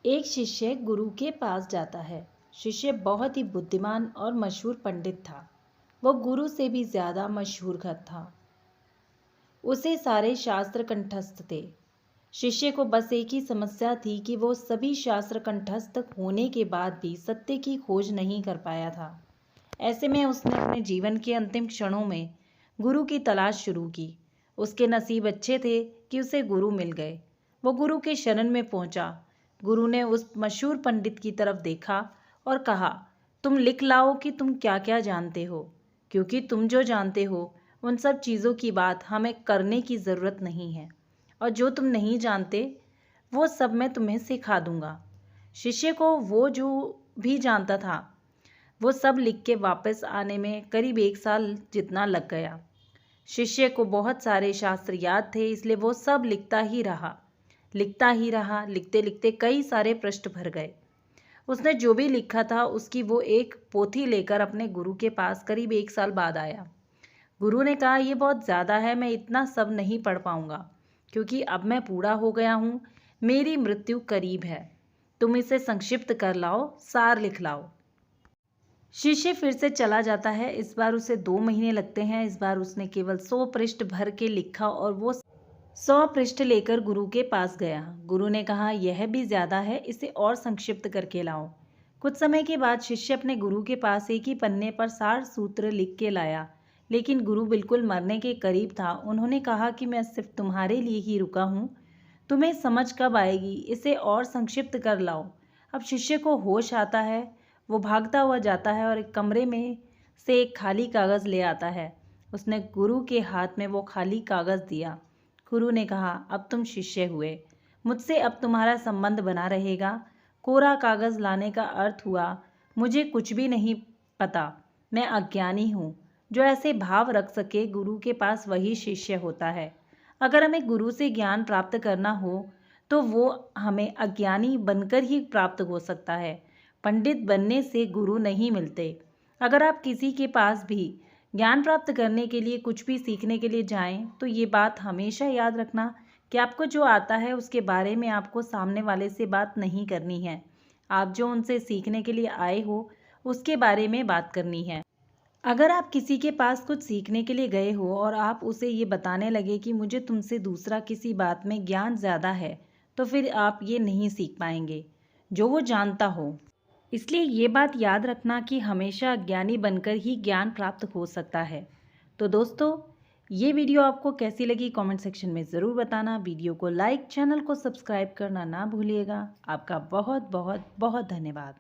एक शिष्य गुरु के पास जाता है। शिष्य बहुत ही बुद्धिमान और मशहूर पंडित था। वह गुरु से भी ज्यादा मशहूर था। उसे सारे शास्त्र कंठस्थ थे। शिष्य को बस एक ही समस्या थी कि वो सभी शास्त्र कंठस्थ होने के बाद भी सत्य की खोज नहीं कर पाया था। ऐसे में उसने अपने जीवन के अंतिम क्षणों में गुरु की तलाश शुरू की। उसके नसीब अच्छे थे कि उसे गुरु मिल गए। वो गुरु के शरण में पहुंचा। गुरु ने उस मशहूर पंडित की तरफ देखा और कहा, तुम लिख लाओ कि तुम क्या क्या जानते हो, क्योंकि तुम जो जानते हो उन सब चीज़ों की बात हमें करने की ज़रूरत नहीं है, और जो तुम नहीं जानते वो सब मैं तुम्हें सिखा दूंगा। शिष्य को वो जो भी जानता था वो सब लिख के वापस आने में करीब 1 साल जितना लग गया। शिष्य को बहुत सारे शास्त्र याद थे, इसलिए वो सब लिखता ही रहा। लिखते लिखते कई सारे पृष्ठ भर गए। उसने जो भी लिखा था उसकी वो एक पोथी लेकर अपने गुरु के पास करीब 1 साल बाद आया। गुरु ने कहा, ये बहुत ज़्यादा है, मैं इतना सब नहीं पढ़ पाऊंगा, क्योंकि अब मैं बूढ़ा हो गया हूँ, मेरी मृत्यु करीब है। तुम इसे संक्षिप्त कर लाओ, सार लिख लाओ। शिष्य फिर से चला जाता है। इस बार उसे 2 महीने लगते हैं। इस बार उसने केवल 100 पृष्ठ भर के लिखा और वो 100 पृष्ठ लेकर गुरु के पास गया। गुरु ने कहा, यह भी ज़्यादा है, इसे और संक्षिप्त करके लाओ। कुछ समय के बाद शिष्य अपने गुरु के पास एक ही पन्ने पर 60 सूत्र लिख के लाया, लेकिन गुरु बिल्कुल मरने के करीब था। उन्होंने कहा कि मैं सिर्फ तुम्हारे लिए ही रुका हूँ, तुम्हें समझ कब आएगी, इसे और संक्षिप्त कर लाओ। अब शिष्य को होश आता है। वो भागता हुआ जाता है और एक कमरे में से एक खाली कागज़ ले आता है। उसने गुरु के हाथ में वो खाली कागज़ दिया। गुरु ने कहा, अब तुम शिष्य हुए, मुझसे अब तुम्हारा संबंध बना रहेगा। कोरा कागज़ लाने का अर्थ हुआ, मुझे कुछ भी नहीं पता, मैं अज्ञानी हूँ। जो ऐसे भाव रख सके गुरु के पास वही शिष्य होता है। अगर हमें गुरु से ज्ञान प्राप्त करना हो तो वो हमें अज्ञानी बनकर ही प्राप्त हो सकता है। पंडित बनने से गुरु नहीं मिलते। अगर आप किसी के पास भी ज्ञान प्राप्त करने के लिए कुछ भी सीखने के लिए जाएं तो ये बात हमेशा याद रखना कि आपको जो आता है उसके बारे में आपको सामने वाले से बात नहीं करनी है। आप जो उनसे सीखने के लिए आए हो उसके बारे में बात करनी है। अगर आप किसी के पास कुछ सीखने के लिए गए हो और आप उसे ये बताने लगे कि मुझे तुमसे दूसरा किसी बात में ज्ञान ज़्यादा है, तो फिर आप ये नहीं सीख पाएंगे जो वो जानता हो। इसलिए ये बात याद रखना कि हमेशा अज्ञानी बनकर ही ज्ञान प्राप्त हो सकता है। तो दोस्तों, ये वीडियो आपको कैसी लगी कमेंट सेक्शन में ज़रूर बताना। वीडियो को लाइक, चैनल को सब्सक्राइब करना ना भूलिएगा। आपका बहुत बहुत बहुत धन्यवाद।